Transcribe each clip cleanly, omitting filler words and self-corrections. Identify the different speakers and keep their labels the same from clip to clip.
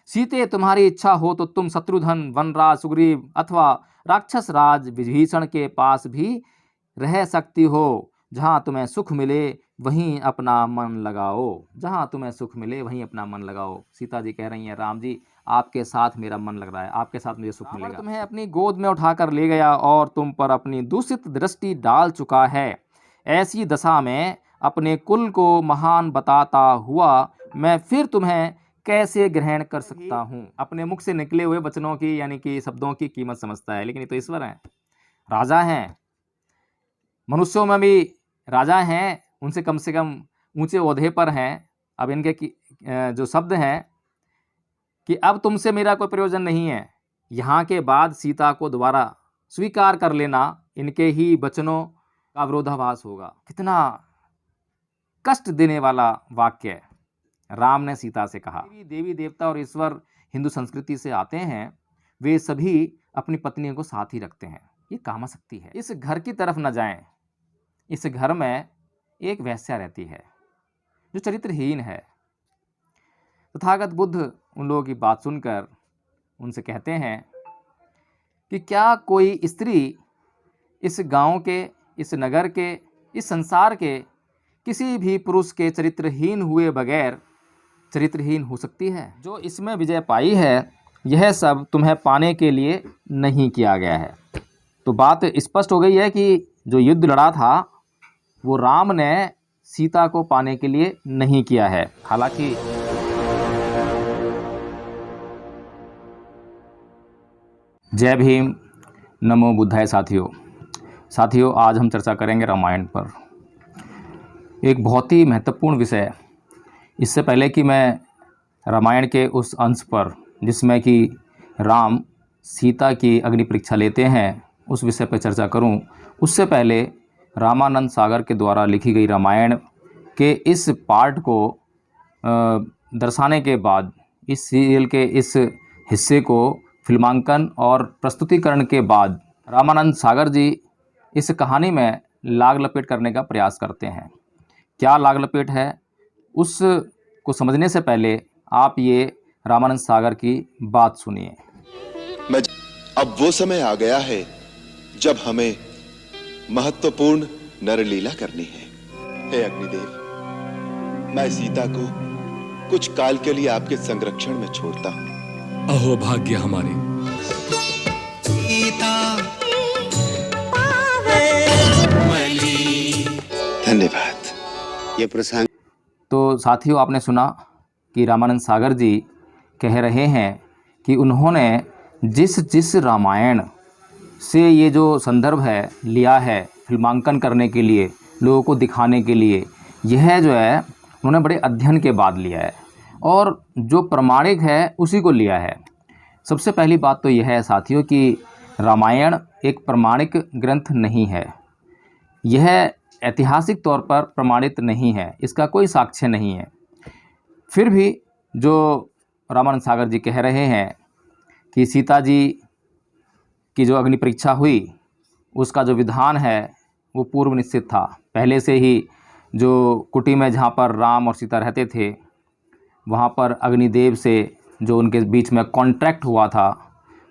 Speaker 1: सीते तुम्हारी इच्छा हो तो तुम शत्रुघ्न, वनराज सुग्रीव अथवा राक्षस राज विभीषण के पास भी रह सकती हो। जहाँ तुम्हें सुख मिले वहीं अपना मन लगाओ। जहाँ तुम्हें सुख मिले वहीं अपना मन लगाओ। सीता जी कह रही हैं, राम जी आपके साथ मेरा मन लग रहा है, आपके साथ मुझे सुख मिलेगा। तुम्हें अपनी गोद में उठाकर ले गया और तुम पर अपनी दूषित दृष्टि डाल चुका है। ऐसी दशा में अपने कुल को महान बताता हुआ मैं फिर तुम्हें कैसे ग्रहण कर सकता हूँ। अपने मुख से निकले हुए वचनों की यानी कि शब्दों की कीमत समझता है, लेकिन ये तो ईश्वर हैं, राजा हैं, मनुष्यों में भी राजा हैं, उनसे कम से कम ऊंचे ओहदे पर हैं। अब इनके जो शब्द हैं कि अब तुमसे मेरा कोई प्रयोजन नहीं है, यहाँ के बाद सीता को दोबारा स्वीकार कर लेना, इनके ही वचनों का विरोधाभास होगा। कितना कष्ट देने वाला वाक्य राम ने सीता से कहा। देवी देवता और ईश्वर हिंदू संस्कृति से आते हैं, वे सभी अपनी पत्नियों को साथ ही रखते हैं। ये कामशक्ति है। इस घर की तरफ न जाएं। इस घर में एक वेश्या रहती है जो चरित्रहीन है। तथागत बुद्ध उन लोगों की बात सुनकर उनसे कहते हैं कि क्या कोई स्त्री इस गांव के, इस नगर के, इस संसार के किसी भी पुरुष के चरित्रहीन हुए बगैर चरित्रहीन हो सकती है? जो इसमें विजय पाई है यह सब तुम्हें पाने के लिए नहीं किया गया है। तो बात स्पष्ट हो गई है कि जो युद्ध लड़ा था वो राम ने सीता को पाने के लिए नहीं किया है। हालांकि जय भीम, नमो बुद्धाय। साथियों आज हम चर्चा करेंगे रामायण पर, एक बहुत ही महत्वपूर्ण विषय। इससे पहले कि मैं रामायण के उस अंश पर जिसमें कि राम सीता की अग्नि परीक्षा लेते हैं उस विषय पर चर्चा करूं, उससे पहले रामानंद सागर के द्वारा लिखी गई रामायण के इस पार्ट को दर्शाने के बाद, इस सीरियल के इस हिस्से को फिल्मांकन और प्रस्तुतिकरण के बाद रामानंद सागर जी इस कहानी में लाग लपेट करने का प्रयास करते हैं। क्या लाग लपेट है उस को समझने से पहले आप ये रामानंद सागर की बात सुनिए।
Speaker 2: अब वो समय आ गया है जब हमें महत्वपूर्ण नरलीला करनी है। हे अग्निदेव, मैं सीता को कुछ काल के लिए आपके संरक्षण में छोड़ता हूं।
Speaker 3: अहो भाग्य हमारे।
Speaker 4: सीता
Speaker 2: धन्यवाद।
Speaker 4: ये प्रसंग
Speaker 1: तो साथियों आपने सुना कि रामानंद सागर जी कह रहे हैं कि उन्होंने जिस रामायण से ये जो संदर्भ है लिया है फिल्मांकन करने के लिए, लोगों को दिखाने के लिए, यह जो है उन्होंने बड़े अध्ययन के बाद लिया है और जो प्रमाणिक है उसी को लिया है। सबसे पहली बात तो यह है साथियों कि रामायण एक प्रमाणिक ग्रंथ नहीं है, यह ऐतिहासिक तौर पर प्रमाणित नहीं है, इसका कोई साक्ष्य नहीं है। फिर भी जो रामानंद सागर जी कह रहे हैं कि सीता जी की जो अग्नि परीक्षा हुई उसका जो विधान है वो पूर्व निश्चित था। पहले से ही जो कुटी में जहाँ पर राम और सीता रहते थे वहाँ पर अग्निदेव से जो उनके बीच में कॉन्ट्रैक्ट हुआ था,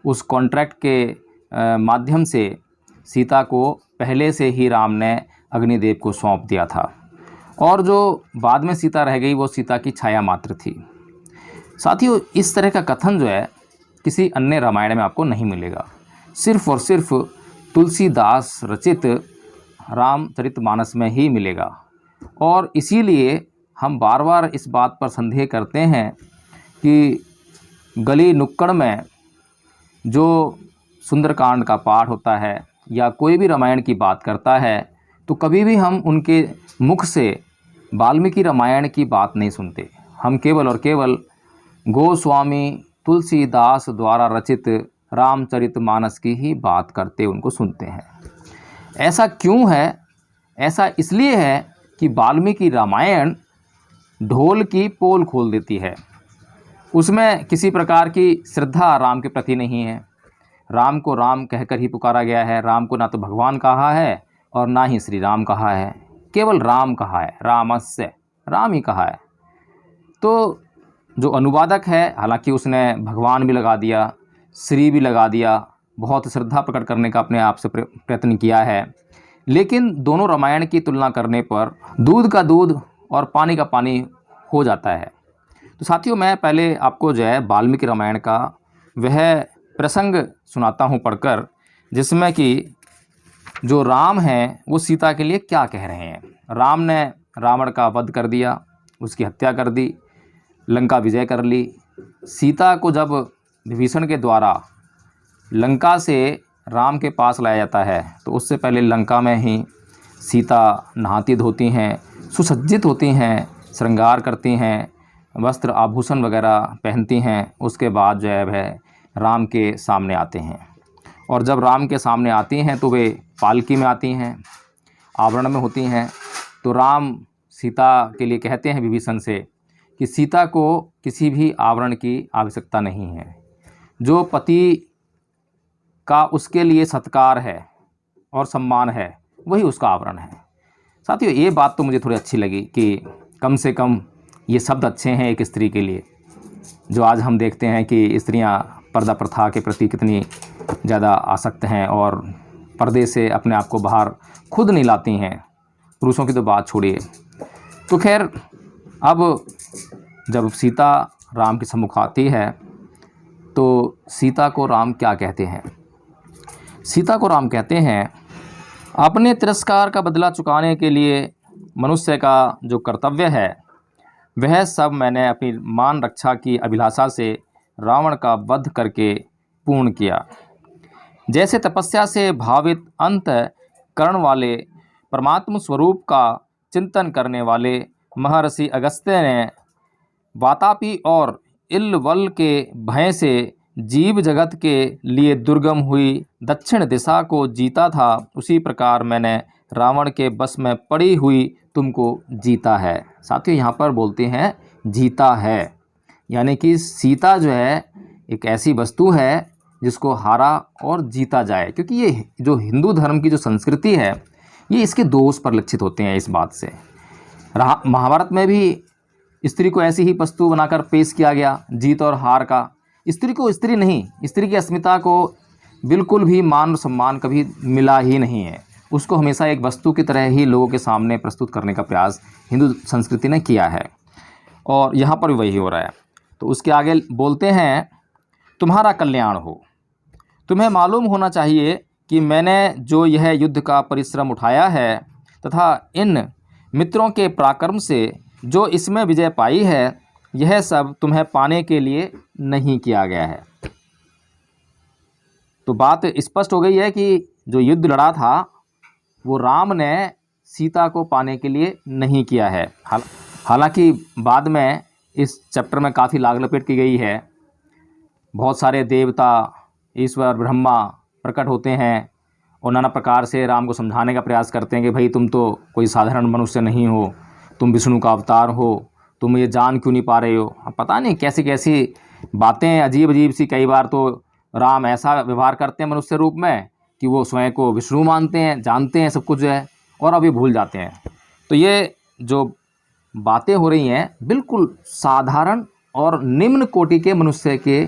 Speaker 1: उस कॉन्ट्रैक्ट के माध्यम से सीता को पहले से ही राम ने अग्निदेव को सौंप दिया था और जो बाद में सीता रह गई वो सीता की छाया मात्र थी। साथियों इस तरह का कथन जो है किसी अन्य रामायण में आपको नहीं मिलेगा, सिर्फ और सिर्फ तुलसीदास रचित रामचरितमानस में ही मिलेगा। और इसीलिए हम बार बार इस बात पर संदेह करते हैं कि गली नुक्कड़ में जो सुंदरकांड का पाठ होता है या कोई भी रामायण की बात करता है तो कभी भी हम उनके मुख से वाल्मीकि रामायण की बात नहीं सुनते। हम केवल और केवल गोस्वामी तुलसीदास द्वारा रचित रामचरितमानस की ही बात करते उनको सुनते हैं। ऐसा क्यों है? ऐसा इसलिए है कि वाल्मीकि रामायण ढोल की पोल खोल देती है। उसमें किसी प्रकार की श्रद्धा राम के प्रति नहीं है। राम को राम कहकर ही पुकारा गया है। राम को ना तो भगवान कहा है और ना ही श्री राम कहा है, केवल राम कहा है, रामस्य, राम ही कहा है। तो जो अनुवादक है, हालांकि उसने भगवान भी लगा दिया, श्री भी लगा दिया, बहुत श्रद्धा प्रकट करने का अपने आप से प्रयत्न किया है, लेकिन दोनों रामायण की तुलना करने पर दूध का दूध और पानी का पानी हो जाता है। तो साथियों, मैं पहले आपको जो है वाल्मीकि रामायण का वह प्रसंग सुनाता हूँ पढ़कर, जिसमें कि जो राम हैं वो सीता के लिए क्या कह रहे हैं। राम ने रावण का वध कर दिया, उसकी हत्या कर दी, लंका विजय कर ली। सीता को जब विभीषण के द्वारा लंका से राम के पास लाया जाता है तो उससे पहले लंका में ही सीता नहाती धोती हैं, सुसज्जित होती हैं, श्रृंगार करती हैं, वस्त्र आभूषण वगैरह पहनती हैं। उसके बाद जो है वह राम के सामने आते हैं, और जब राम के सामने आती हैं तो वे पालकी में आती हैं, आवरण में होती हैं। तो राम सीता के लिए कहते हैं विभीषण से कि सीता को किसी भी आवरण की आवश्यकता नहीं है, जो पति का उसके लिए सत्कार है और सम्मान है वही उसका आवरण है। साथियों, ये बात तो मुझे थोड़ी अच्छी लगी कि कम से कम ये शब्द अच्छे हैं एक स्त्री के लिए। जो आज हम देखते हैं कि स्त्रियां पर्दा प्रथा के प्रति कितनी ज़्यादा आसक्त हैं और पर्दे से अपने आप को बाहर खुद नहीं लाती हैं, पुरुषों की तो बात छोड़िए। तो खैर, अब जब सीता राम के सम्मुख आती है तो सीता को राम क्या कहते हैं। सीता को राम कहते हैं, अपने तिरस्कार का बदला चुकाने के लिए मनुष्य का जो कर्तव्य है वह सब मैंने अपनी मान रक्षा की अभिलाषा से रावण का वध करके पूर्ण किया। जैसे तपस्या से भावित अंतःकरण वाले परमात्म स्वरूप का चिंतन करने वाले महर्षि अगस्त्य ने वातापी और इलवल के भय से जीव जगत के लिए दुर्गम हुई दक्षिण दिशा को जीता था, उसी प्रकार मैंने रावण के बस में पड़ी हुई तुमको जीता है। साथियों, यहाँ पर बोलते हैं जीता है, यानी कि सीता जो है एक ऐसी वस्तु है जिसको हारा और जीता जाए, क्योंकि ये जो हिंदू धर्म की जो संस्कृति है ये इसके दोष परिलक्षित होते हैं इस बात से। महाभारत में भी स्त्री को ऐसी ही वस्तु बनाकर पेश किया गया, जीत और हार का। स्त्री को स्त्री नहीं, स्त्री की अस्मिता को बिल्कुल भी मान और सम्मान कभी मिला ही नहीं है। उसको हमेशा एक वस्तु की तरह ही लोगों के सामने प्रस्तुत करने का प्रयास हिंदू संस्कृति ने किया है, और यहाँ पर भी वही हो रहा है। तो उसके आगे बोलते हैं, तुम्हारा कल्याण हो। तुम्हें मालूम होना चाहिए कि मैंने जो यह युद्ध का परिश्रम उठाया है तथा इन मित्रों के पराक्रम से जो इसमें विजय पाई है, यह सब तुम्हें पाने के लिए नहीं किया गया है। तो बात स्पष्ट हो गई है कि जो युद्ध लड़ा था वो राम ने सीता को पाने के लिए नहीं किया है। हालांकि बाद में इस चैप्टर में काफ़ी लाग लपेट की गई है। बहुत सारे देवता, ईश्वर, ब्रह्मा प्रकट होते हैं और नाना प्रकार से राम को समझाने का प्रयास करते हैं कि भाई तुम तो कोई साधारण मनुष्य नहीं हो, तुम विष्णु का अवतार हो, तुम ये जान क्यों नहीं पा रहे हो। अब पता नहीं कैसी कैसी बातें अजीब अजीब सी। कई बार तो राम ऐसा व्यवहार करते हैं मनुष्य रूप में कि वो स्वयं को विष्णु मानते हैं, जानते हैं सब कुछ जो है, और अभी भूल जाते हैं। तो ये जो बातें हो रही हैं बिल्कुल साधारण और निम्न कोटि के मनुष्य के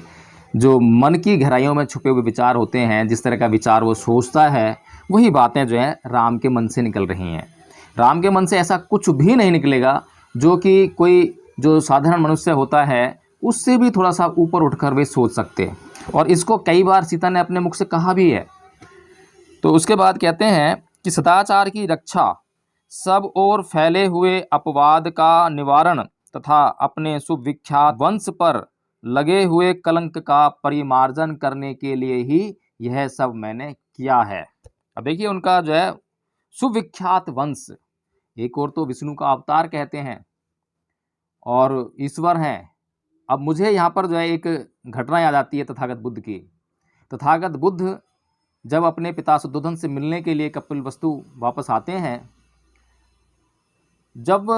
Speaker 1: जो मन की गहराइयों में छुपे हुए विचार होते हैं, जिस तरह का विचार वो सोचता है, वही बातें जो है राम के मन से निकल रही हैं। राम के मन से ऐसा कुछ भी नहीं निकलेगा जो कि कोई जो साधारण मनुष्य होता है उससे भी थोड़ा सा ऊपर उठकर वे सोच सकते हैं, और इसको कई बार सीता ने अपने मुख से कहा भी है। तो उसके बाद कहते हैं कि सदाचार की रक्षा, सब ओर फैले हुए अपवाद का निवारण तथा अपने सुविख्यात वंश पर लगे हुए कलंक का परिमार्जन करने के लिए ही यह सब मैंने किया है। अब देखिए उनका जो है सुविख्यात वंश, एक और तो विष्णु का अवतार कहते हैं और ईश्वर हैं। अब मुझे यहाँ पर जो है एक घटना याद आती है तथागत बुद्ध की। तथागत बुद्ध जब अपने पिता शुद्धोधन से मिलने के लिए कपिलवस्तु वापस आते हैं, जब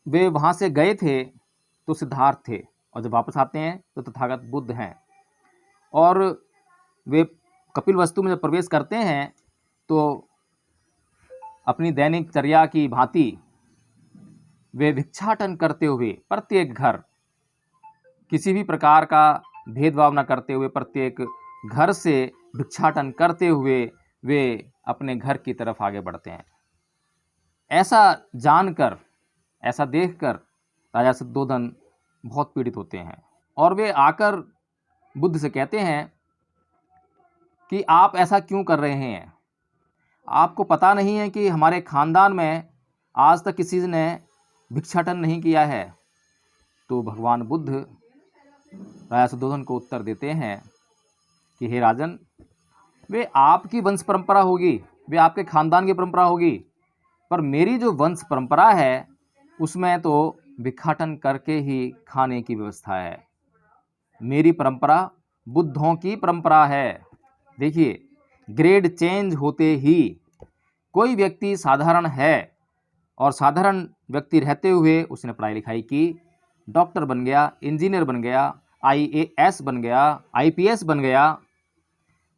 Speaker 1: वे वहाँ से गए थे तो सिद्धार्थ थे, और जब वापस आते हैं तो तथागत बुद्ध हैं। और वे कपिलवस्तु में जब प्रवेश करते हैं तो अपनी दैनिक चर्या की भांति वे भिक्षाटन करते हुए प्रत्येक घर किसी भी प्रकार का भेदभाव न करते हुए प्रत्येक घर से भिक्षाटन करते हुए वे अपने घर की तरफ आगे बढ़ते हैं। ऐसा जानकर, ऐसा देखकर राजा शुद्धोधन बहुत पीड़ित होते हैं और वे आकर बुद्ध से कहते हैं कि आप ऐसा क्यों कर रहे हैं? आपको पता नहीं है कि हमारे खानदान में आज तक किसी ने भिक्षाटन नहीं किया है। तो भगवान बुद्ध राजा शुद्धोधन को उत्तर देते हैं कि हे राजन, वे आपकी वंश परंपरा होगी, वे आपके खानदान की परंपरा होगी, पर मेरी जो वंश परंपरा है उसमें तो भिक्षाटन करके ही खाने की व्यवस्था है। मेरी परंपरा बुद्धों की परंपरा है। देखिए, ग्रेड चेंज होते ही कोई व्यक्ति साधारण है और साधारण व्यक्ति रहते हुए उसने पढ़ाई लिखाई की, डॉक्टर बन गया, इंजीनियर बन गया, IAS बन गया, IPS बन गया।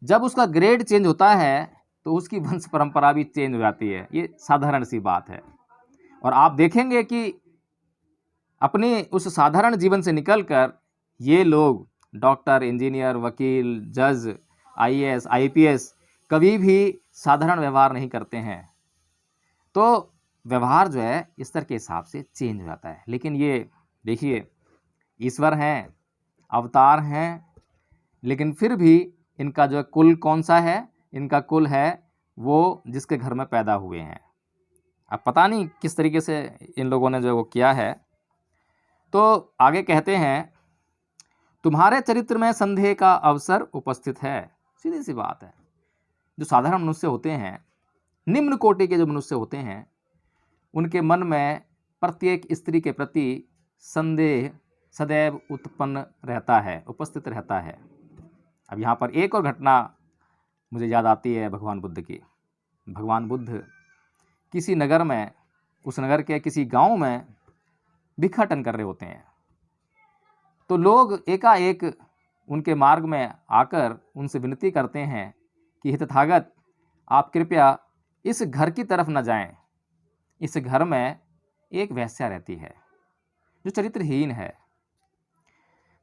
Speaker 1: जब उसका ग्रेड चेंज होता है तो उसकी वंश परंपरा भी चेंज हो जाती है। ये साधारण सी बात है। और आप देखेंगे कि अपने उस साधारण जीवन से निकलकर ये लोग डॉक्टर, इंजीनियर, वकील, जज, IAS, IPS कभी भी साधारण व्यवहार नहीं करते हैं। तो व्यवहार जो है स्तर के हिसाब से चेंज हो जाता है। लेकिन ये देखिए, ईश्वर हैं, अवतार हैं, लेकिन फिर भी इनका जो कुल कौन सा है? इनका कुल है वो जिसके घर में पैदा हुए हैं। अब पता नहीं किस तरीके से इन लोगों ने जो वो किया है। तो आगे कहते हैं, तुम्हारे चरित्र में संदेह का अवसर उपस्थित है। सीधी सी बात है। जो साधारण मनुष्य होते हैं, निम्न कोटि के जो मनुष्य होते हैं, उनके मन में प्रत्येक स्त्री के प्रति संदेह सदैव उत्पन्न रहता है, उपस्थित रहता है। अब यहाँ पर एक और घटना मुझे याद आती है भगवान बुद्ध की। भगवान बुद्ध किसी नगर में, उस नगर के किसी गांव में भिक्षाटन कर रहे होते हैं। तो लोग एकाएक उनके मार्ग में आकर उनसे विनती करते हैं कि हे तथागत, आप कृपया इस घर की तरफ न जाएं। इस घर में एक वेश्या रहती है जो चरित्रहीन है।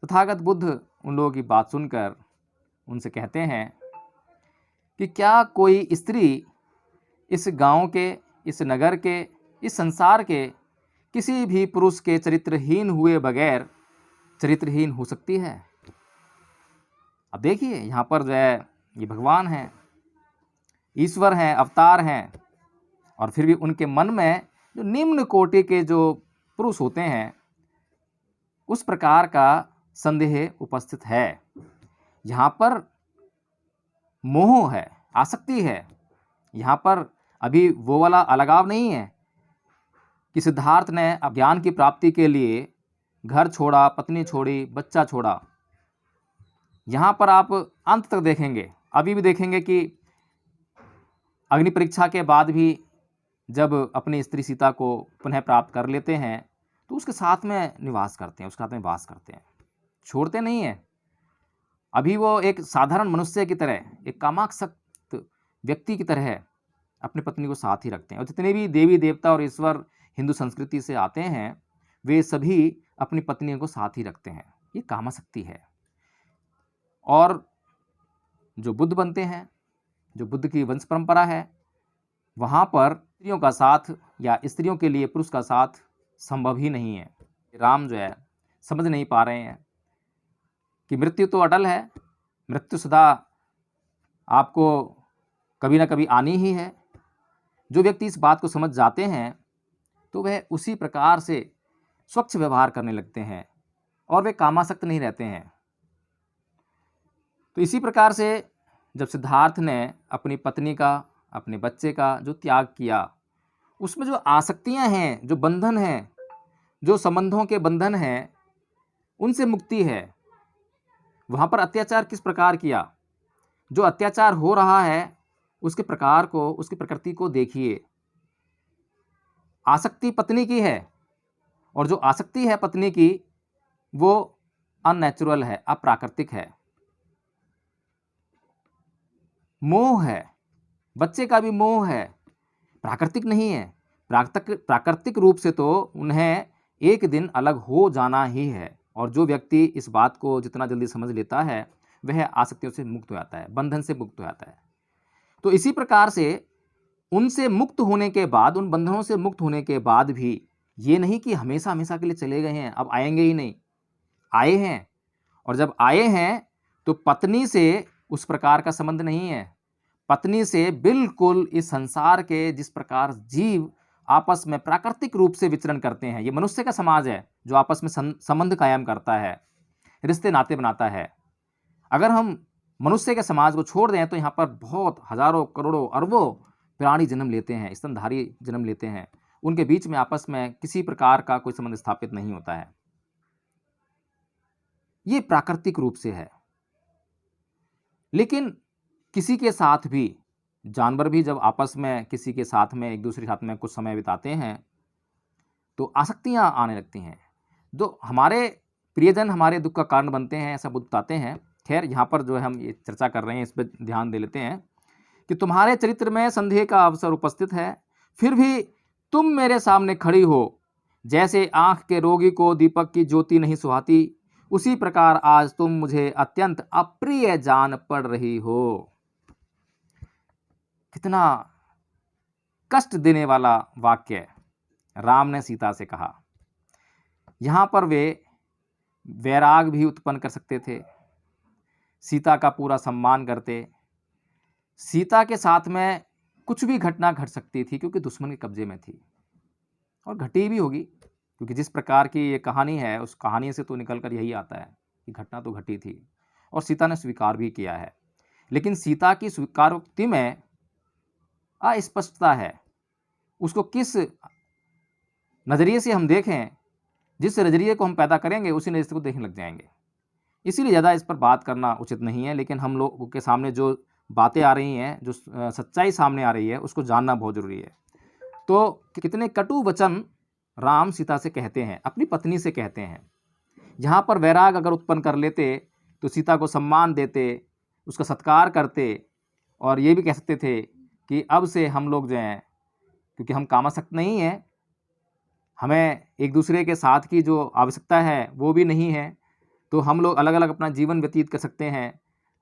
Speaker 1: तथागत बुद्ध उन लोगों की बात सुनकर उनसे कहते हैं कि क्या कोई स्त्री इस गांव के, इस नगर के, इस संसार के किसी भी पुरुष के चरित्रहीन हुए बगैर चरित्रहीन हो सकती है? अब देखिए, यहाँ पर जो है ये भगवान हैं, ईश्वर हैं, अवतार हैं, और फिर भी उनके मन में जो निम्न कोटि के जो पुरुष होते हैं उस प्रकार का संदेह उपस्थित है। यहाँ पर मोह है, आसक्ति है। यहाँ पर अभी वो वाला अलगाव नहीं है कि सिद्धार्थ ने ज्ञान की प्राप्ति के लिए घर छोड़ा, पत्नी छोड़ी, बच्चा छोड़ा। यहाँ पर आप अंत तक देखेंगे, अभी भी देखेंगे कि अग्नि परीक्षा के बाद भी जब अपनी स्त्री सीता को पुनः प्राप्त कर लेते हैं तो उसके साथ में निवास करते हैं, उसके साथ में वास करते हैं, छोड़ते नहीं हैं। अभी वो एक साधारण मनुष्य की तरह, एक कामासक्त व्यक्ति की तरह अपनी पत्नी को साथ ही रखते हैं। और जितने भी देवी देवता और ईश्वर हिंदू संस्कृति से आते हैं वे सभी अपनी पत्नियों को साथ ही रखते हैं। ये कामासक्ति है। और जो बुद्ध बनते हैं, जो बुद्ध की वंश परंपरा है, वहाँ पर स्त्रियों का साथ या स्त्रियों के लिए पुरुष का साथ संभव ही नहीं है। राम जो है समझ नहीं पा रहे हैं कि मृत्यु तो अटल है, मृत्यु सदा आपको कभी ना कभी आनी ही है। जो व्यक्ति इस बात को समझ जाते हैं तो वह उसी प्रकार से स्वच्छ व्यवहार करने लगते हैं और वे कामासक्त नहीं रहते हैं। तो इसी प्रकार से जब सिद्धार्थ ने अपनी पत्नी का, अपने बच्चे का जो त्याग किया, उसमें जो आसक्तियां हैं, जो बंधन हैं, जो संबंधों के बंधन हैं, उनसे मुक्ति है। वहाँ पर अत्याचार किस प्रकार किया? जो अत्याचार हो रहा है उसके प्रकार को, उसकी प्रकृति को देखिए। आसक्ति पत्नी की है और जो आसक्ति है पत्नी की वो अननेचुरल है, अप्राकृतिक है। मोह है, बच्चे का भी मोह है, प्राकृतिक नहीं है। प्राकृतिक रूप से तो उन्हें एक दिन अलग हो जाना ही है। और जो व्यक्ति इस बात को जितना जल्दी समझ लेता है वह आसक्तियों से मुक्त हो जाता है, बंधन से मुक्त हो जाता है। तो इसी प्रकार से उनसे मुक्त होने के बाद, उन बंधनों से मुक्त होने के बाद भी ये नहीं कि हमेशा हमेशा के लिए चले गए हैं, अब आएंगे ही नहीं। आए हैं, और जब आए हैं तो पत्नी से उस प्रकार का संबंध नहीं है। पत्नी से बिल्कुल इस संसार के जिस प्रकार जीव आपस में प्राकृतिक रूप से विचरण करते हैं, ये मनुष्य का समाज है जो आपस में संबंध कायम करता है, रिश्ते नाते बनाता है। अगर हम मनुष्य के समाज को छोड़ दें तो यहाँ पर बहुत हजारों करोड़ों अरबों प्राणी जन्म लेते हैं, स्तनधारी जन्म लेते हैं, उनके बीच में आपस में किसी प्रकार का कोई संबंध स्थापित नहीं होता है। ये प्राकृतिक रूप से है। लेकिन किसी के साथ भी, जानवर भी जब आपस में किसी के साथ में, एक दूसरे के साथ में कुछ समय बिताते हैं तो आसक्तियां आने लगती हैं। जो हमारे प्रियजन हमारे दुख का कारण बनते हैं, ऐसा बुद्ध बताते हैं। खैर, यहाँ पर जो है हम ये चर्चा कर रहे हैं, इस पर ध्यान दे लेते हैं कि तुम्हारे चरित्र में संदेह का अवसर उपस्थित है, फिर भी तुम मेरे सामने खड़ी हो। जैसे आंख के रोगी को दीपक की ज्योति नहीं सुहाती, उसी प्रकार आज तुम मुझे अत्यंत अप्रिय जान पड़ रही हो। कितना कष्ट देने वाला वाक्य राम ने सीता से कहा। यहां पर वे वैराग भी उत्पन्न कर सकते थे, सीता का पूरा सम्मान करते। सीता के साथ में कुछ भी घटना घट सकती थी क्योंकि दुश्मन के कब्जे में थी, और घटी भी होगी, क्योंकि जिस प्रकार की ये कहानी है उस कहानी से तो निकल कर यही आता है कि घटना तो घटी थी, और सीता ने स्वीकार भी किया है। लेकिन सीता की स्वीकारोक्ति में अस्पष्टता है। उसको किस नज़रिए से हम देखें, जिस नज़रिए को हम पैदा करेंगे उसी नज़रिए को देखने लग जाएंगे। इसीलिए ज़्यादा इस पर बात करना उचित नहीं है। लेकिन हम लोगों के सामने जो बातें आ रही हैं, जो सच्चाई सामने आ रही है, उसको जानना बहुत ज़रूरी है। तो कितने कटु वचन राम सीता से कहते हैं, अपनी पत्नी से कहते हैं। यहाँ पर वैराग अगर उत्पन्न कर लेते तो सीता को सम्मान देते, उसका सत्कार करते, और ये भी कह सकते थे कि अब से हम लोग जो हैं, क्योंकि हम कामासक्त नहीं हैं, हमें एक दूसरे के साथ की जो आवश्यकता है वो भी नहीं है, तो हम लोग अलग अलग अपना जीवन व्यतीत कर सकते हैं।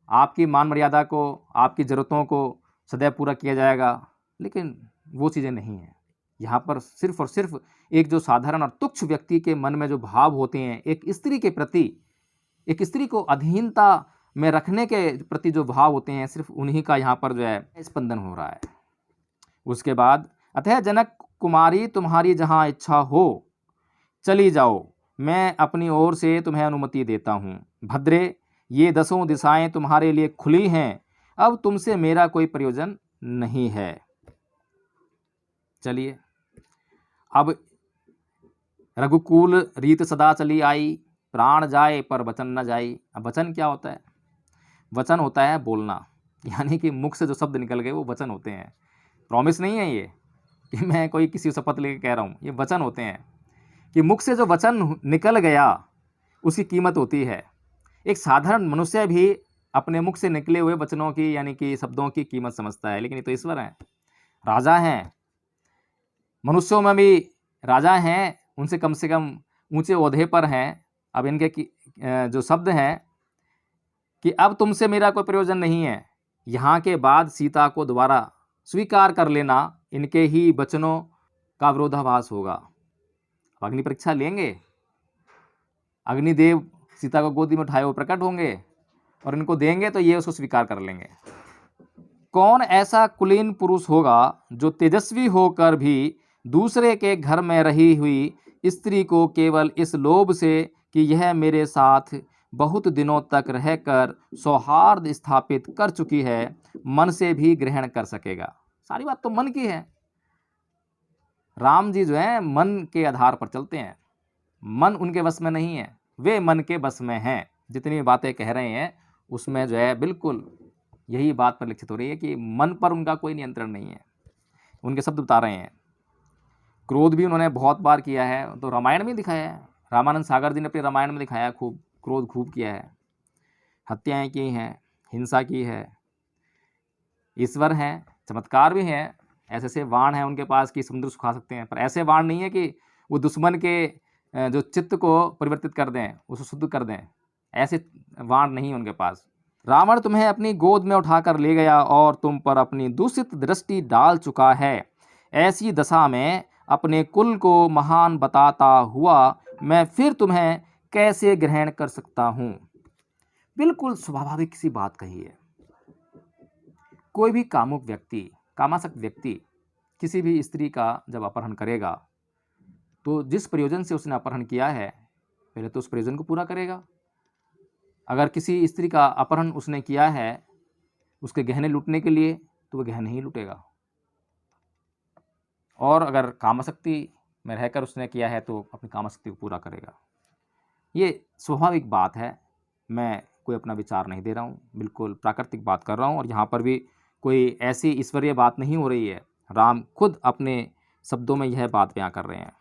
Speaker 1: आपकी मान मर्यादा को, आपकी ज़रूरतों को सदैव पूरा किया जाएगा। लेकिन वो चीज़ें नहीं हैं। यहाँ पर सिर्फ और सिर्फ एक जो साधारण और तुच्छ व्यक्ति के मन में जो भाव होते हैं, एक स्त्री के प्रति, एक स्त्री को अधीनता में रखने के प्रति जो भाव होते हैं, सिर्फ उन्हीं का यहाँ पर जो है स्पंदन हो रहा है। उसके बाद, अतः जनक कुमारी तुम्हारी जहाँ इच्छा हो चली जाओ, मैं अपनी ओर से तुम्हें अनुमति देता हूँ। भद्रे, ये 10 दिशाएं तुम्हारे लिए खुली हैं, अब तुमसे मेरा कोई प्रयोजन नहीं है। चलिए, अब रघुकुल रीत सदा चली आई, प्राण जाए पर वचन न जाई। अब वचन क्या होता है? वचन होता है बोलना, यानी कि मुख से जो शब्द निकल गए वो वचन होते हैं। प्रॉमिस नहीं है ये कि मैं कोई किसी शपथ लेके कह रहा हूँ, ये वचन होते हैं कि मुख से जो वचन निकल गया उसकी कीमत होती है। एक साधारण मनुष्य भी अपने मुख से निकले हुए वचनों की, यानी कि शब्दों की कीमत समझता है। लेकिन ये तो ईश्वर हैं, राजा हैं, मनुष्यों में भी राजा हैं, उनसे कम ऊंचे ओहदे पर हैं। अब इनके जो शब्द हैं कि अब तुमसे मेरा कोई प्रयोजन नहीं है, यहाँ के बाद सीता को दोबारा स्वीकार कर लेना, इनके ही वचनों का विरोधाभास होगा। अग्नि परीक्षा लेंगे, अग्निदेव सीता को गोदी में उठाए हुए प्रकट होंगे और इनको देंगे तो ये उसको स्वीकार कर लेंगे। कौन ऐसा कुलीन पुरुष होगा जो तेजस्वी होकर भी दूसरे के घर में रही हुई स्त्री को केवल इस लोभ से कि यह मेरे साथ बहुत दिनों तक रहकर सौहार्द स्थापित कर चुकी है, मन से भी ग्रहण कर सकेगा? सारी बात तो मन की है। राम जी जो है मन के आधार पर चलते हैं, मन उनके बस में नहीं है, वे मन के बस में हैं। जितनी बातें कह रहे हैं उसमें जो है बिल्कुल यही बात परिलक्षित हो रही है कि मन पर उनका कोई नियंत्रण नहीं है। उनके शब्द बता रहे हैं। क्रोध भी उन्होंने बहुत बार किया है, तो रामायण में दिखाया है, रामानंद सागर जी ने अपने रामायण में दिखाया, खूब क्रोध खूब किया है, हत्याएं की हैं, हिंसा की है। ईश्वर हैं, चमत्कार भी हैं, ऐसे ऐसे वाण हैं उनके पास कि समुद्र सुखा सकते हैं, पर ऐसे वाण नहीं है कि वो दुश्मन के जो चित्त को परिवर्तित कर दें, उसको शुद्ध कर दें, ऐसे वाण नहीं है उनके पास। रावण तुम्हें अपनी गोद में उठाकर ले गया और तुम पर अपनी दूषित दृष्टि डाल चुका है। ऐसी दशा में अपने कुल को महान बताता हुआ मैं फिर तुम्हें कैसे ग्रहण कर सकता हूँ। बिल्कुल स्वाभाविक सी बात कही है। कोई भी कामुक व्यक्ति, कामासक्त व्यक्ति किसी भी स्त्री का जब अपहरण करेगा तो जिस प्रयोजन से उसने अपहरण किया है पहले तो उस प्रयोजन को पूरा करेगा। अगर किसी स्त्री का अपहरण उसने किया है उसके गहने लूटने के लिए तो वह गहने ही लूटेगा, और अगर कामासक्ति में रहकर उसने किया है तो अपनी कामासक्ति को पूरा करेगा। ये स्वाभाविक बात है, मैं कोई अपना विचार नहीं दे रहा हूँ, बिल्कुल प्राकृतिक बात कर रहा हूँ। और यहाँ पर भी कोई ऐसी ईश्वरीय बात नहीं हो रही है, राम खुद अपने शब्दों में यह बात बयां कर रहे हैं।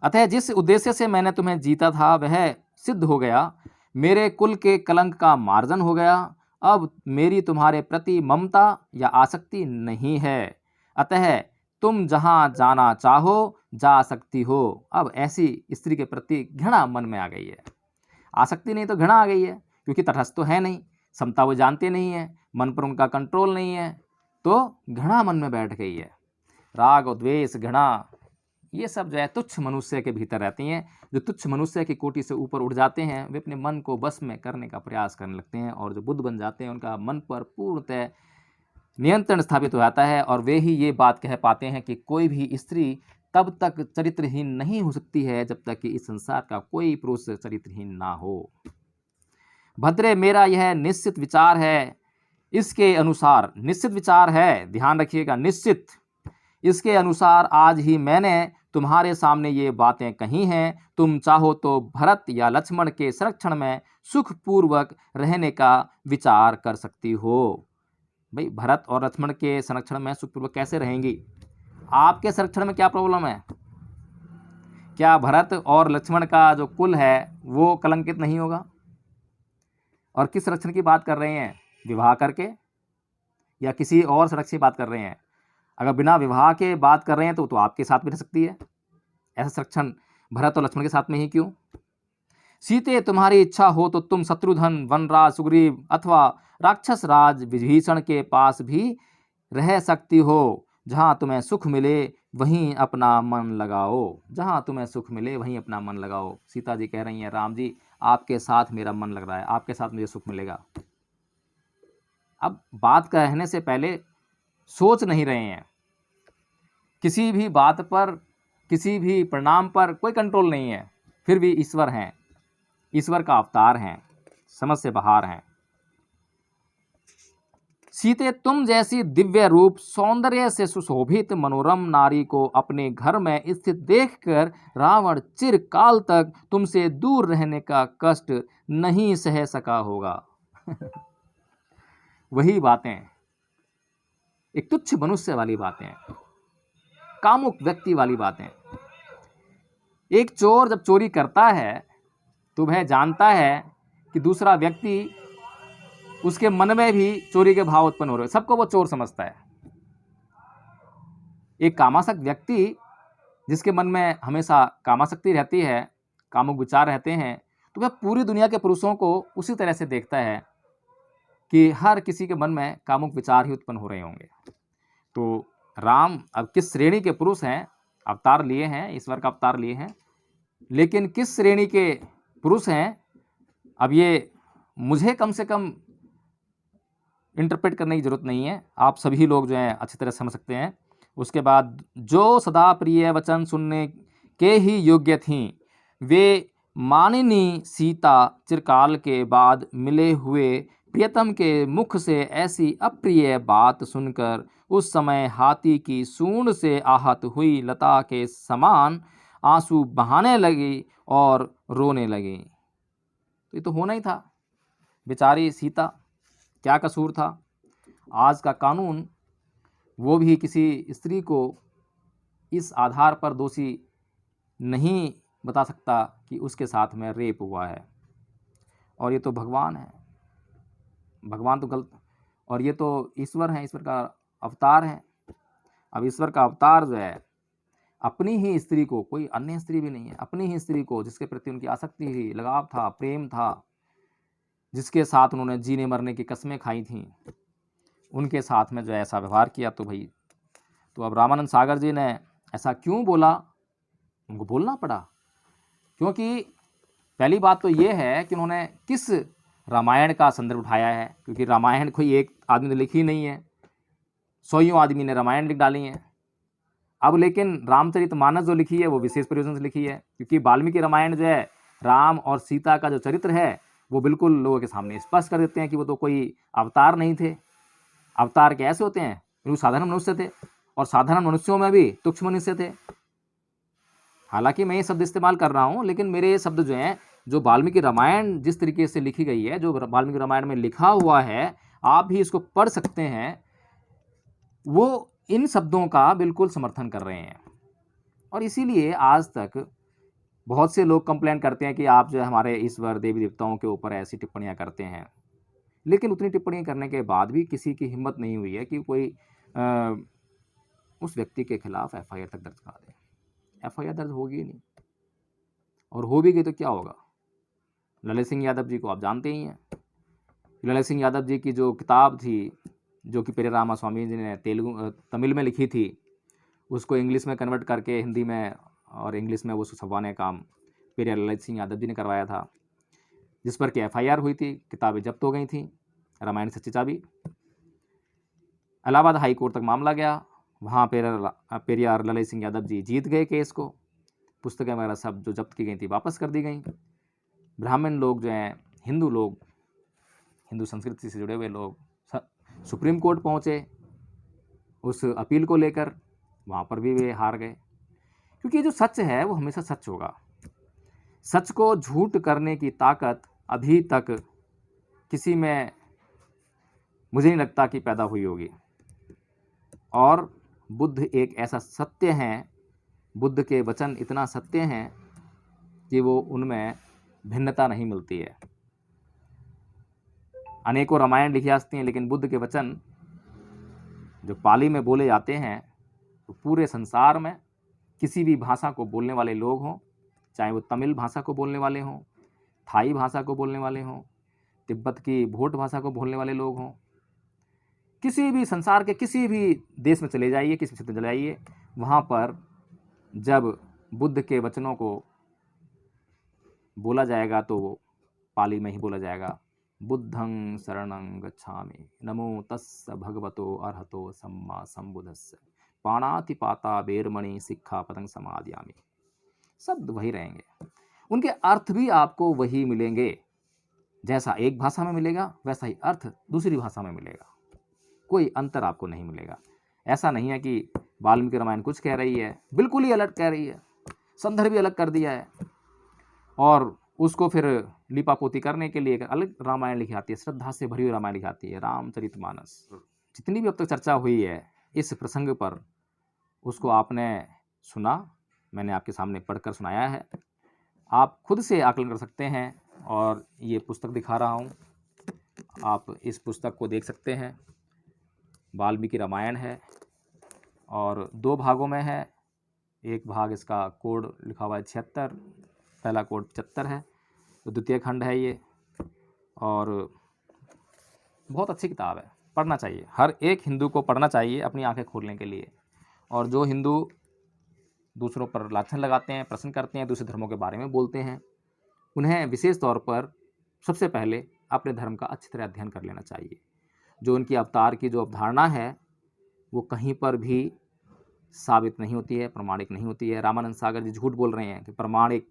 Speaker 1: अतः जिस उद्देश्य से मैंने तुम्हें जीता था वह सिद्ध हो गया, मेरे कुल के कलंक का मार्जन हो गया। अब मेरी तुम्हारे प्रति ममता या आसक्ति नहीं है, अतः तुम जहाँ जाना चाहो जा सकती हो। अब ऐसी स्त्री के प्रति घृणा मन में आ गई है, आसक्ति नहीं तो घृणा आ गई है, क्योंकि तटस्थ तो है नहीं, समता वो जानते नहीं है, मन पर उनका कंट्रोल नहीं है, तो घृणा मन में बैठ गई है। राग और द्वेष, घृणा, ये सब जो है तुच्छ मनुष्य के भीतर रहती हैं। जो तुच्छ मनुष्य की कोटि से ऊपर उठ जाते हैं वे अपने मन को बस में करने का प्रयास करने लगते हैं, और जो बुद्ध बन जाते हैं उनका मन पर पूर्णतः नियंत्रण स्थापित हो जाता है, और वे ही ये बात कह पाते हैं कि कोई भी स्त्री तब तक चरित्रहीन नहीं हो सकती है जब तक कि इस संसार का कोई पुरुष चरित्रहीन ना हो। भद्रे, मेरा यह निश्चित विचार है, इसके अनुसार, निश्चित विचार है, ध्यान रखिएगा, निश्चित, इसके अनुसार आज ही मैंने तुम्हारे सामने ये बातें कही हैं। तुम चाहो तो भरत या लक्ष्मण के संरक्षण में सुखपूर्वक रहने का विचार कर सकती हो। भाई, भरत और लक्ष्मण के संरक्षण में सुखपूर्वक कैसे रहेंगी? आपके संरक्षण में क्या प्रॉब्लम है? क्या भरत और लक्ष्मण का जो कुल है वो कलंकित नहीं होगा? और किस संरक्षण की बात कर रहे हैं? विवाह करके या किसी और संरक्षण की बात कर रहे हैं? अगर बिना विवाह के बात कर रहे हैं तो आपके साथ भी रह सकती है। ऐसा संरक्षण भरत और लक्ष्मण के साथ में ही क्यों? सीते, तुम्हारी इच्छा हो तो तुम शत्रुघ्न, वनराज सुग्रीव अथवा राक्षस राज विभीषण के पास भी रह सकती हो। जहाँ तुम्हें सुख मिले वहीं अपना मन लगाओ, जहाँ तुम्हें सुख मिले वहीं अपना मन लगाओ। सीता जी कह रही हैं, राम जी आपके साथ मेरा मन लग रहा है, आपके साथ मुझे सुख मिलेगा। अब बात कहने से पहले सोच नहीं रहे हैं, किसी भी बात पर, किसी भी परिणाम पर कोई कंट्रोल नहीं है, फिर भी ईश्वर हैं, ईश्वर का अवतार हैं, समझ से बाहर हैं। सीते, तुम जैसी दिव्य रूप सौंदर्य से सुशोभित मनोरम नारी को अपने घर में स्थित देखकर रावण चिरकाल तक तुमसे दूर रहने का कष्ट नहीं सह सका होगा। वही बातें, एक तुच्छ मनुष्य वाली बातें, कामुक व्यक्ति वाली बातें। एक चोर जब चोरी करता है तो वह जानता है कि दूसरा व्यक्ति, उसके मन में भी चोरी के भाव उत्पन्न हो रहे हैं, सबको वो चोर समझता है। एक कामासक्त व्यक्ति जिसके मन में हमेशा कामासक्ति रहती है, कामुक विचार रहते हैं, तो वह पूरी दुनिया के पुरुषों को उसी तरह से देखता है कि हर किसी के मन में कामुक विचार ही उत्पन्न हो रहे होंगे। तो राम अब किस श्रेणी के पुरुष हैं? अवतार लिए हैं, ईश्वर का अवतार लिए हैं, लेकिन किस श्रेणी के पुरुष हैं अब ये मुझे कम से कम इंटरप्रेट करने की ज़रूरत नहीं है, आप सभी लोग जो हैं अच्छी तरह समझ सकते हैं। उसके बाद, जो सदा प्रिय वचन सुनने के ही योग्य थीं, वे मानिनी सीता चिरकाल के बाद मिले हुए प्रियतम के मुख से ऐसी अप्रिय बात सुनकर उस समय हाथी की सूंड से आहत हुई लता के समान आंसू बहाने लगी और रोने लगी। तो ये तो होना ही था, बेचारी सीता, क्या कसूर था? आज का कानून वो भी किसी स्त्री को इस आधार पर दोषी नहीं बता सकता कि उसके साथ में रेप हुआ है, और ये तो भगवान है, भगवान तो गलत, और ये तो ईश्वर है, ईश्वर का अवतार है। अब ईश्वर का अवतार जो है अपनी ही स्त्री को, कोई अन्य स्त्री भी नहीं है, अपनी ही स्त्री को जिसके प्रति उनकी आसक्ति थी, लगाव था, प्रेम था, जिसके साथ उन्होंने जीने मरने की कस्में खाई थीं, उनके साथ में जो है ऐसा व्यवहार किया। तो भाई, तो अब रामानंद सागर जी ने ऐसा क्यों बोला, उनको बोलना पड़ा, क्योंकि पहली बात तो ये है कि उन्होंने किस रामायण का संदर्भ उठाया है, क्योंकि रामायण कोई एक आदमी ने लिखी नहीं है, सौयों आदमी ने रामायण लिख डाली है। अब लेकिन रामचरितमानस जो लिखी है वो विशेष प्रयोजन से लिखी है, क्योंकि वाल्मीकि रामायण जो है राम और सीता का जो चरित्र है वो बिल्कुल लोगों के सामने स्पष्ट कर देते हैं कि वो तो कोई अवतार नहीं थे। अवतार कैसे होते हैं, वो साधारण मनुष्य थे, और साधारण मनुष्यों में भी तुच्छ मनुष्य थे। हालांकि मैं ये शब्द इस्तेमाल कर रहा हूँ, लेकिन मेरे ये शब्द जो हैं, जो वाल्मीकि रामायण जिस तरीके से लिखी गई है, जो वाल्मीकि रामायण में लिखा हुआ है, आप भी इसको पढ़ सकते हैं, वो इन शब्दों का बिल्कुल समर्थन कर रहे हैं। और इसीलिए आज तक बहुत से लोग कंप्लेंट करते हैं कि आप जो है हमारे ईश्वर देवी देवताओं के ऊपर ऐसी टिप्पणियां करते हैं, लेकिन उतनी टिप्पणी करने के बाद भी किसी की हिम्मत नहीं हुई है कि कोई उस व्यक्ति के खिलाफ एफआईआर तक दर्ज करा दे। एफआईआर दर्ज होगी नहीं, और हो भी गई तो क्या होगा। ललित सिंह यादव जी को आप जानते ही हैं। ललित सिंह यादव जी की जो किताब थी, जो कि पेरे रामा स्वामी जी ने तमिल में लिखी थी, उसको इंग्लिश में कन्वर्ट करके हिंदी में और इंग्लिश में वो छपवाने का काम पेरे ललित सिंह यादव जी ने करवाया था, जिस पर कि एफआईआर हुई थी, किताबें जब्त हो गई थी, रामायण सच्ची चाबी। इलाहाबाद हाई कोर्ट तक मामला गया, वहाँ पेरियार ललित सिंह यादव जी जीत गए केस को। पुस्तकें वगैरह सब जो जब्त की गई थी वापस कर दी गई। ब्राह्मण लोग जो हैं, हिंदू लोग, हिंदू संस्कृति से जुड़े हुए लोग सुप्रीम कोर्ट पहुँचे उस अपील को लेकर, वहाँ पर भी वे हार गए, क्योंकि जो सच है वो हमेशा सच होगा। सच को झूठ करने की ताकत अभी तक किसी में मुझे नहीं लगता कि पैदा हुई होगी। और बुद्ध एक ऐसा सत्य हैं, बुद्ध के वचन इतना सत्य हैं कि वो उनमें भिन्नता नहीं मिलती है। अनेकों रामायण लिखी जाती हैं, लेकिन बुद्ध के वचन जो पाली में बोले जाते हैं, तो पूरे संसार में किसी भी भाषा को बोलने वाले लोग हों, चाहे वो तमिल भाषा को बोलने वाले हों, थाई भाषा को बोलने वाले हों, तिब्बत की भोट भाषा को बोलने वाले लोग हों, किसी भी संसार के किसी भी देश में चले जाइए, किसी क्षेत्र में चले जाइए, वहाँ पर जब बुद्ध के वचनों को बोला जाएगा तो वो पाली में ही बोला जाएगा। बुद्धं शरणं गच्छामि, नमो तस्स भगवतो अरहतो सम्मा संबुद्धस्स, पाणातिपाता बेरमणि सिक्खापदं समादयामि। शब्द वही रहेंगे, उनके अर्थ भी आपको वही मिलेंगे। जैसा एक भाषा में मिलेगा वैसा ही अर्थ दूसरी भाषा में मिलेगा, कोई अंतर आपको नहीं मिलेगा। ऐसा नहीं है कि वाल्मीकि रामायण कुछ कह रही है, बिल्कुल ही अलग कह रही है, संदर्भ भी अलग कर दिया है, और उसको फिर लिपापोती करने के लिए एक अलग रामायण लिखी आती है, श्रद्धा से भरी हुई रामायण लिखी आती है, रामचरितमानस। जितनी भी अब तक चर्चा हुई है इस प्रसंग पर, उसको आपने सुना, मैंने आपके सामने पढ़कर सुनाया है। आप खुद से आकलन कर सकते हैं, और ये पुस्तक दिखा रहा हूँ, आप इस पुस्तक को देख सकते हैं। वाल्मीकि रामायण है और 2 भागों में है। एक भाग इसका कोड लिखा हुआ है 76, पहला कोड 75 है, तो द्वितीय खंड है ये, और बहुत अच्छी किताब है, पढ़ना चाहिए। हर एक हिंदू को पढ़ना चाहिए अपनी आंखें खोलने के लिए। और जो हिंदू दूसरों पर लाछन लगाते हैं, प्रश्न करते हैं, दूसरे धर्मों के बारे में बोलते हैं, उन्हें विशेष तौर पर सबसे पहले अपने धर्म का अच्छी तरह अध्ययन कर लेना चाहिए। जो उनकी अवतार की जो अवधारणा है वो कहीं पर भी साबित नहीं होती है, प्रमाणिक नहीं होती है। रामानंद सागर जी झूठ बोल रहे हैं कि प्रमाणिक,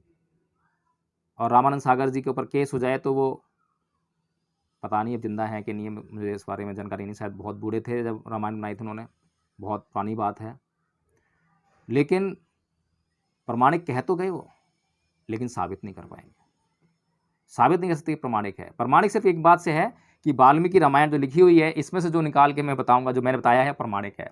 Speaker 1: और रामानंद सागर जी के ऊपर केस हो जाए तो वो पता नहीं अब जिंदा है कि नहीं है, मुझे इस बारे में जानकारी नहीं, शायद बहुत बूढ़े थे जब रामायण बनाई थी उन्होंने, बहुत पुरानी बात है। लेकिन प्रमाणिक कह तो गए वो, लेकिन साबित नहीं कर पाएंगे, साबित नहीं कर सकते प्रमाणिक है। प्रमाणिक सिर्फ एक बात से है कि वाल्मीकि रामायण जो लिखी हुई है, इसमें से जो निकाल के मैं बताऊंगा, जो मैंने बताया है, प्रमाणिक है।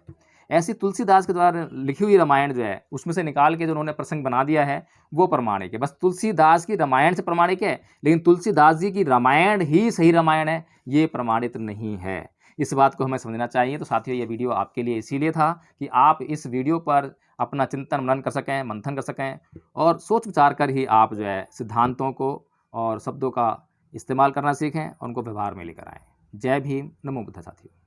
Speaker 1: ऐसी तुलसीदास के द्वारा लिखी हुई रामायण जो है, उसमें से निकाल के जो उन्होंने प्रसंग बना दिया है वो प्रमाणिक है। बस तुलसीदास की रामायण से प्रमाणिक है, लेकिन तुलसीदास जी की रामायण ही सही रामायण है, ये प्रमाणित नहीं है। इस बात को हमें समझना चाहिए। तो साथियों, ये वीडियो आपके लिए इसीलिए था कि आप इस वीडियो पर अपना चिंतन मनन कर सकें, मंथन कर सकें और सोच विचार कर ही आप जो है सिद्धांतों को और शब्दों का इस्तेमाल करना सीखें और उनको व्यवहार में लेकर आएँ। जय भीम, नमो बुद्ध साथियों।